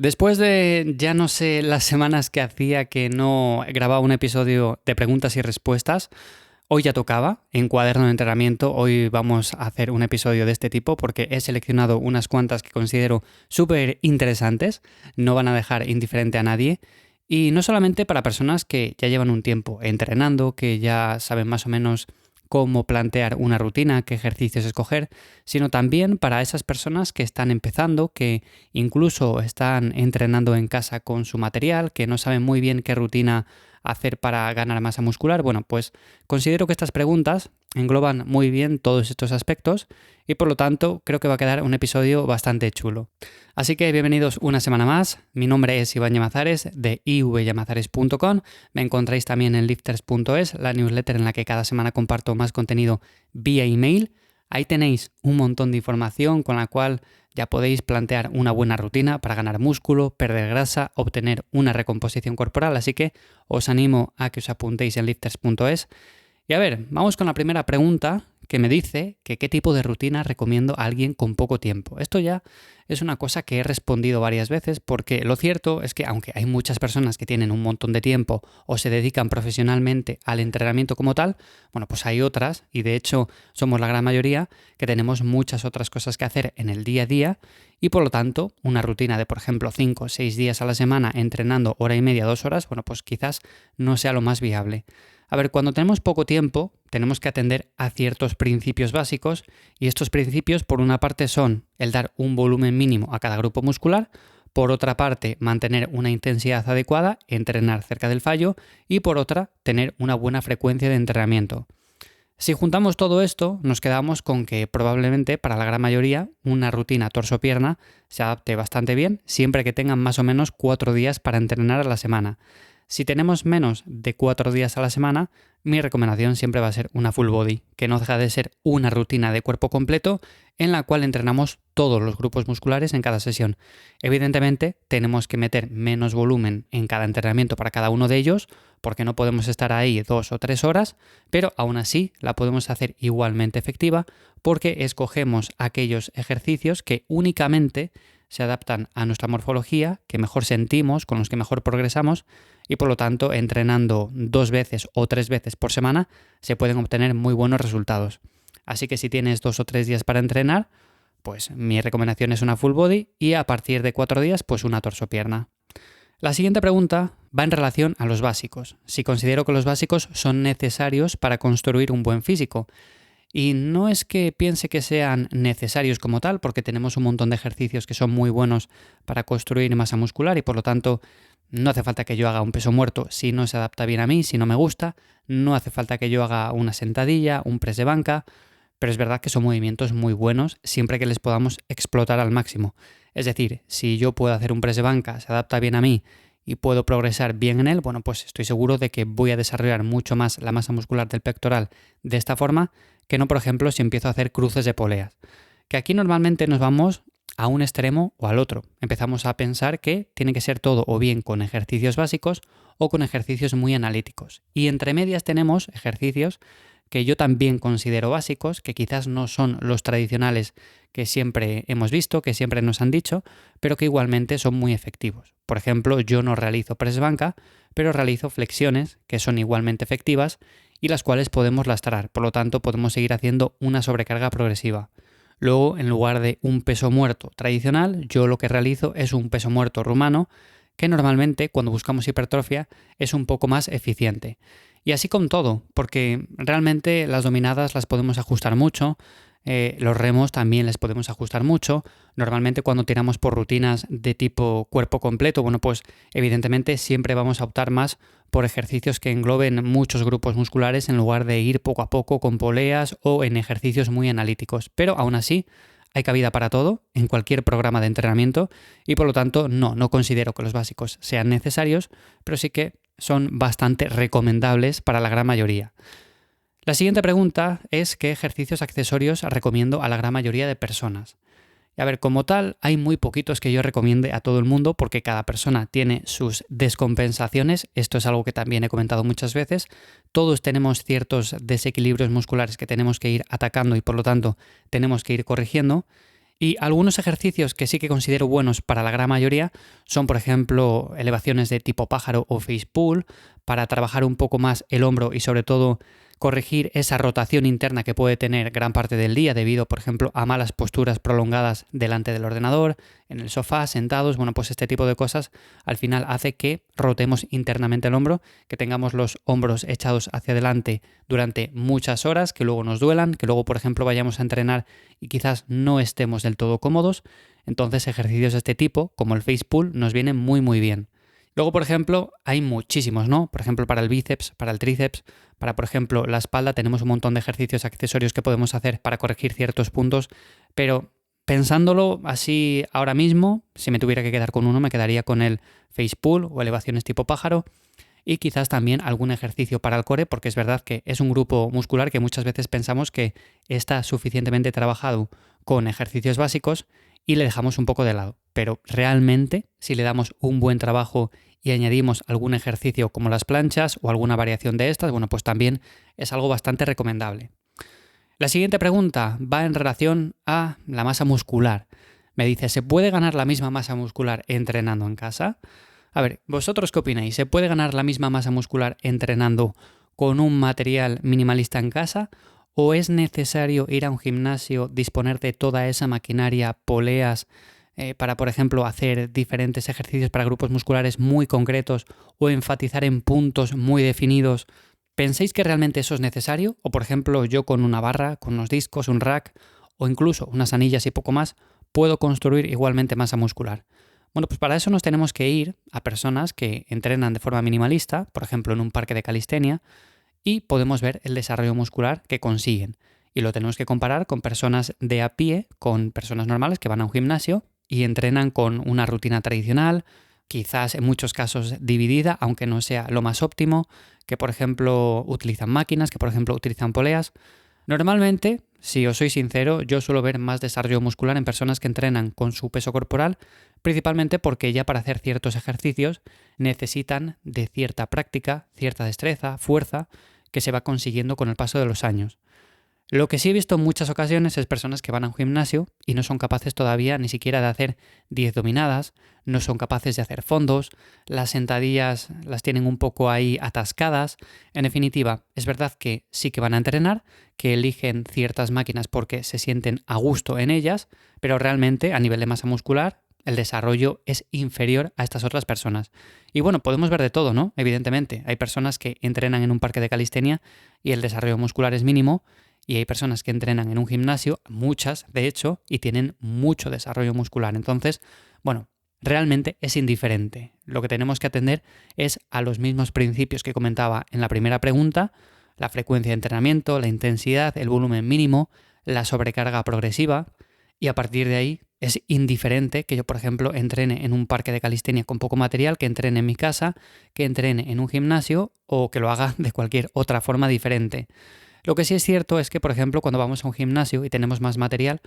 Después de ya no sé las semanas que hacía que no grababa un episodio de preguntas y respuestas, hoy ya tocaba en Cuaderno de Entrenamiento. Hoy vamos a hacer un episodio de este tipo porque he seleccionado unas cuantas que considero súper interesantes, no van a dejar indiferente a nadie. Y no solamente para personas que ya llevan un tiempo entrenando, que ya saben más o menos cómo plantear una rutina, qué ejercicios escoger, sino también para esas personas que están empezando, que incluso están entrenando en casa con su material, que no saben muy bien qué rutina hacer para ganar masa muscular. Bueno, pues considero que estas preguntas engloban muy bien todos estos aspectos y por lo tanto creo que va a quedar un episodio bastante chulo. Así que bienvenidos una semana más. Mi nombre es Iván Llamazares de ivllamazares.com. Me encontráis también en lifters.es, la newsletter en la que cada semana comparto más contenido vía email. Ahí tenéis un montón de información con la cual ya podéis plantear una buena rutina para ganar músculo, perder grasa, obtener una recomposición corporal. Así que os animo a que os apuntéis en lifters.es. Y a ver, vamos con la primera pregunta que me dice que qué tipo de rutina recomiendo a alguien con poco tiempo. Esto ya es una cosa que he respondido varias veces porque lo cierto es que aunque hay muchas personas que tienen un montón de tiempo o se dedican profesionalmente al entrenamiento como tal, bueno, pues hay otras, y de hecho somos la gran mayoría, que tenemos muchas otras cosas que hacer en el día a día y por lo tanto una rutina de por ejemplo 5 o 6 días a la semana entrenando hora y media, 2 horas, bueno, pues quizás no sea lo más viable. A ver, cuando tenemos poco tiempo, tenemos que atender a ciertos principios básicos y estos principios, por una parte, son el dar un volumen mínimo a cada grupo muscular, por otra parte, mantener una intensidad adecuada, entrenar cerca del fallo y por otra, tener una buena frecuencia de entrenamiento. Si juntamos todo esto, nos quedamos con que probablemente para la gran mayoría una rutina torso-pierna se adapte bastante bien, siempre que tengan más o menos 4 días para entrenar a la semana. Si tenemos menos de 4 días a la semana, mi recomendación siempre va a ser una full body, que no deja de ser una rutina de cuerpo completo en la cual entrenamos todos los grupos musculares en cada sesión. Evidentemente, tenemos que meter menos volumen en cada entrenamiento para cada uno de ellos, porque no podemos estar ahí 2 o 3 horas, pero aún así la podemos hacer igualmente efectiva porque escogemos aquellos ejercicios que únicamente se adaptan a nuestra morfología, que mejor sentimos, con los que mejor progresamos y por lo tanto entrenando 2 veces o 3 veces por semana se pueden obtener muy buenos resultados. Así que si tienes 2 o 3 días para entrenar, pues mi recomendación es una full body y a partir de 4 días pues una torso-pierna. La siguiente pregunta va en relación a los básicos. Si considero que los básicos son necesarios para construir un buen físico. Y no es que piense que sean necesarios como tal, porque tenemos un montón de ejercicios que son muy buenos para construir masa muscular y por lo tanto no hace falta que yo haga un peso muerto si no se adapta bien a mí, si no me gusta, no hace falta que yo haga una sentadilla, un press de banca, pero es verdad que son movimientos muy buenos siempre que les podamos explotar al máximo. Es decir, si yo puedo hacer un press de banca, se adapta bien a mí y puedo progresar bien en él, bueno, pues estoy seguro de que voy a desarrollar mucho más la masa muscular del pectoral de esta forma que no, por ejemplo, si empiezo a hacer cruces de poleas. Que aquí normalmente nos vamos a un extremo o al otro. Empezamos a pensar que tiene que ser todo o bien con ejercicios básicos o con ejercicios muy analíticos. Y entre medias tenemos ejercicios que yo también considero básicos, que quizás no son los tradicionales que siempre hemos visto, que siempre nos han dicho, pero que igualmente son muy efectivos. Por ejemplo, yo no realizo press banca, pero realizo flexiones que son igualmente efectivas y las cuales podemos lastrar, por lo tanto podemos seguir haciendo una sobrecarga progresiva. Luego, en lugar de un peso muerto tradicional, yo lo que realizo es un peso muerto rumano, que normalmente cuando buscamos hipertrofia es un poco más eficiente. Y así con todo, porque realmente las dominadas las podemos ajustar mucho, los remos también les podemos ajustar mucho. Normalmente cuando tiramos por rutinas de tipo cuerpo completo, bueno, pues evidentemente siempre vamos a optar más por ejercicios que engloben muchos grupos musculares en lugar de ir poco a poco con poleas o en ejercicios muy analíticos. Pero aún así hay cabida para todo en cualquier programa de entrenamiento y por lo tanto no considero que los básicos sean necesarios, pero sí que son bastante recomendables para la gran mayoría. La siguiente pregunta es ¿qué ejercicios accesorios recomiendo a la gran mayoría de personas? Y a ver, como tal, hay muy poquitos que yo recomiende a todo el mundo porque cada persona tiene sus descompensaciones. Esto es algo que también he comentado muchas veces. Todos tenemos ciertos desequilibrios musculares que tenemos que ir atacando y por lo tanto tenemos que ir corrigiendo. Y algunos ejercicios que sí que considero buenos para la gran mayoría son, por ejemplo, elevaciones de tipo pájaro o face pull, para trabajar un poco más el hombro y sobre todo corregir esa rotación interna que puede tener gran parte del día debido, por ejemplo, a malas posturas prolongadas delante del ordenador, en el sofá, sentados. Bueno, pues este tipo de cosas al final hace que rotemos internamente el hombro, que tengamos los hombros echados hacia adelante durante muchas horas, que luego nos duelan, que luego, por ejemplo, vayamos a entrenar y quizás no estemos del todo cómodos. Entonces, ejercicios de este tipo, como el face pull, nos vienen muy bien. Luego, por ejemplo, hay muchísimos, ¿no? Por ejemplo, para el bíceps, para el tríceps, para, por ejemplo, la espalda, tenemos un montón de ejercicios accesorios que podemos hacer para corregir ciertos puntos, pero pensándolo así ahora mismo, si me tuviera que quedar con uno, me quedaría con el face pull o elevaciones tipo pájaro y quizás también algún ejercicio para el core, porque es verdad que es un grupo muscular que muchas veces pensamos que está suficientemente trabajado con ejercicios básicos y le dejamos un poco de lado. Pero realmente, si le damos un buen trabajo y añadimos algún ejercicio como las planchas o alguna variación de estas, bueno, pues también es algo bastante recomendable. La siguiente pregunta va en relación a la masa muscular. Me dice, ¿se puede ganar la misma masa muscular entrenando en casa? A ver, ¿vosotros qué opináis? ¿Se puede ganar la misma masa muscular entrenando con un material minimalista en casa? ¿O es necesario ir a un gimnasio, disponer de toda esa maquinaria, poleas, para, por ejemplo, hacer diferentes ejercicios para grupos musculares muy concretos o enfatizar en puntos muy definidos? ¿Pensáis que realmente eso es necesario? O, por ejemplo, yo con una barra, con unos discos, un rack o incluso unas anillas y poco más, puedo construir igualmente masa muscular. Bueno, pues para eso nos tenemos que ir a personas que entrenan de forma minimalista, por ejemplo en un parque de calistenia, y podemos ver el desarrollo muscular que consiguen. Y lo tenemos que comparar con personas de a pie, con personas normales que van a un gimnasio y entrenan con una rutina tradicional, quizás en muchos casos dividida, aunque no sea lo más óptimo, que por ejemplo utilizan máquinas, que por ejemplo utilizan poleas. Normalmente, si os soy sincero, yo suelo ver más desarrollo muscular en personas que entrenan con su peso corporal, principalmente porque ya para hacer ciertos ejercicios necesitan de cierta práctica, cierta destreza, fuerza, que se va consiguiendo con el paso de los años. Lo que sí he visto en muchas ocasiones es personas que van a un gimnasio y no son capaces todavía ni siquiera de hacer 10 dominadas, no son capaces de hacer fondos, las sentadillas las tienen un poco ahí atascadas. En definitiva, es verdad que sí que van a entrenar, que eligen ciertas máquinas porque se sienten a gusto en ellas, pero realmente a nivel de masa muscular el desarrollo es inferior a estas otras personas. Y bueno, podemos ver de todo, ¿no? Evidentemente, hay personas que entrenan en un parque de calistenia y el desarrollo muscular es mínimo, y hay personas que entrenan en un gimnasio, muchas de hecho, y tienen mucho desarrollo muscular. Entonces, bueno, realmente es indiferente. Lo que tenemos que atender es a los mismos principios que comentaba en la primera pregunta: la frecuencia de entrenamiento, la intensidad, el volumen mínimo, la sobrecarga progresiva, y a partir de ahí es indiferente que yo, por ejemplo, entrene en un parque de calistenia con poco material, que entrene en mi casa, que entrene en un gimnasio o que lo haga de cualquier otra forma diferente. Lo que sí es cierto es que, por ejemplo, cuando vamos a un gimnasio y tenemos más material,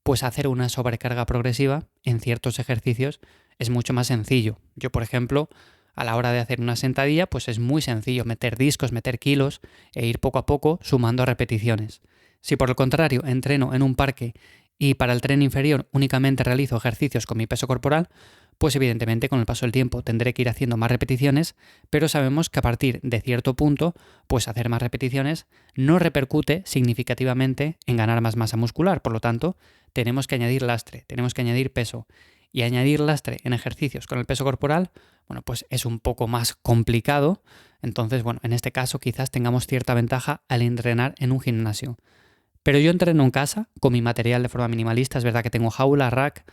pues hacer una sobrecarga progresiva en ciertos ejercicios es mucho más sencillo. Yo, por ejemplo, a la hora de hacer una sentadilla, pues es muy sencillo meter discos, meter kilos e ir poco a poco sumando repeticiones. Si por el contrario entreno en un parque y para el tren inferior únicamente realizo ejercicios con mi peso corporal, pues evidentemente con el paso del tiempo tendré que ir haciendo más repeticiones, pero sabemos que a partir de cierto punto, pues hacer más repeticiones no repercute significativamente en ganar más masa muscular. Por lo tanto, tenemos que añadir lastre, tenemos que añadir peso. Y añadir lastre en ejercicios con el peso corporal, bueno, pues es un poco más complicado. Entonces, bueno, en este caso quizás tengamos cierta ventaja al entrenar en un gimnasio. Pero yo entreno en casa con mi material de forma minimalista. Es verdad que tengo jaula, rack,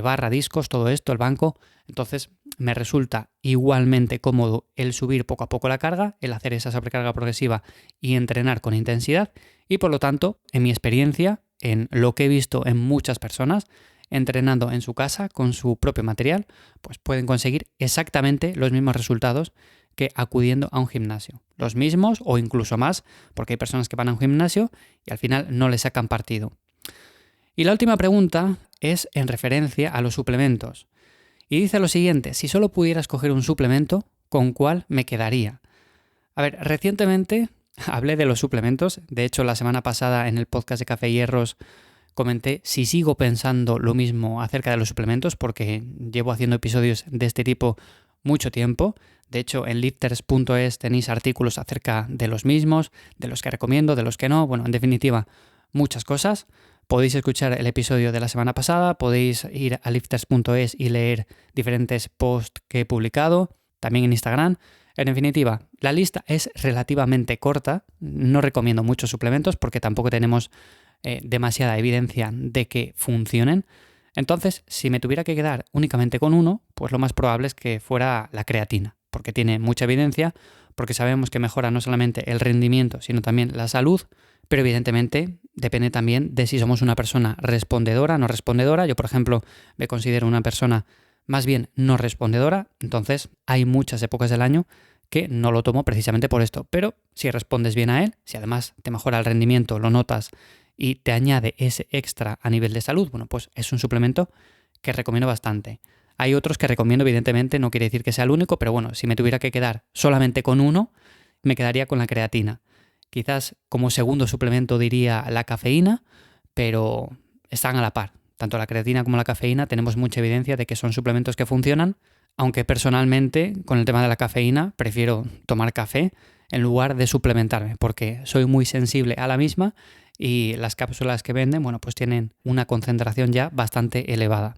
barra, discos, todo esto, el banco. Entonces me resulta igualmente cómodo el subir poco a poco la carga, el hacer esa sobrecarga progresiva y entrenar con intensidad. Y por lo tanto, en mi experiencia, en lo que he visto en muchas personas, entrenando en su casa con su propio material, pues pueden conseguir exactamente los mismos resultados que acudiendo a un gimnasio. Los mismos o incluso más, porque hay personas que van a un gimnasio y al final no le sacan partido. Y la última pregunta es en referencia a los suplementos. Y dice lo siguiente: si solo pudiera escoger un suplemento, ¿con cuál me quedaría? A ver, recientemente hablé de los suplementos. De hecho, la semana pasada en el podcast de Café Hierros comenté si sigo pensando lo mismo acerca de los suplementos, porque llevo haciendo episodios de este tipo mucho tiempo. De hecho, en lifters.es tenéis artículos acerca de los mismos, de los que recomiendo, de los que no. Bueno, en definitiva, muchas cosas. Podéis escuchar el episodio de la semana pasada, podéis ir a lifters.es y leer diferentes posts que he publicado, también en Instagram. En definitiva, la lista es relativamente corta, no recomiendo muchos suplementos porque tampoco tenemos demasiada evidencia de que funcionen. Entonces, si me tuviera que quedar únicamente con uno, pues lo más probable es que fuera la creatina, porque tiene mucha evidencia, porque sabemos que mejora no solamente el rendimiento, sino también la salud, pero evidentemente depende también de si somos una persona respondedora o no respondedora. Yo, por ejemplo, me considero una persona más bien no respondedora, entonces hay muchas épocas del año que no lo tomo precisamente por esto. Pero si respondes bien a él, si además te mejora el rendimiento, lo notas y te añade ese extra a nivel de salud, bueno, pues es un suplemento que recomiendo bastante. Hay otros que recomiendo, evidentemente, no quiere decir que sea el único, pero bueno, si me tuviera que quedar solamente con uno, me quedaría con la creatina. Quizás como segundo suplemento diría la cafeína, pero están a la par. Tanto la creatina como la cafeína tenemos mucha evidencia de que son suplementos que funcionan, aunque personalmente con el tema de la cafeína prefiero tomar café en lugar de suplementarme, porque soy muy sensible a la misma y las cápsulas que venden, bueno, pues tienen una concentración ya bastante elevada.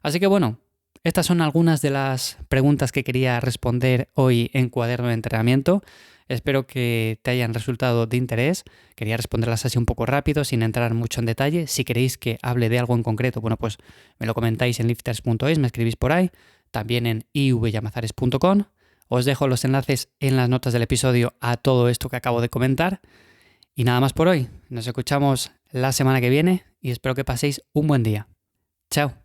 Así que bueno, estas son algunas de las preguntas que quería responder hoy en Cuaderno de Entrenamiento. Espero que te hayan resultado de interés. Quería responderlas así un poco rápido, sin entrar mucho en detalle. Si queréis que hable de algo en concreto, bueno, pues me lo comentáis en lifters.es, me escribís por ahí, también en ivyamazares.com. Os dejo los enlaces en las notas del episodio a todo esto que acabo de comentar. Y nada más por hoy. Nos escuchamos la semana que viene y espero que paséis un buen día. Chao.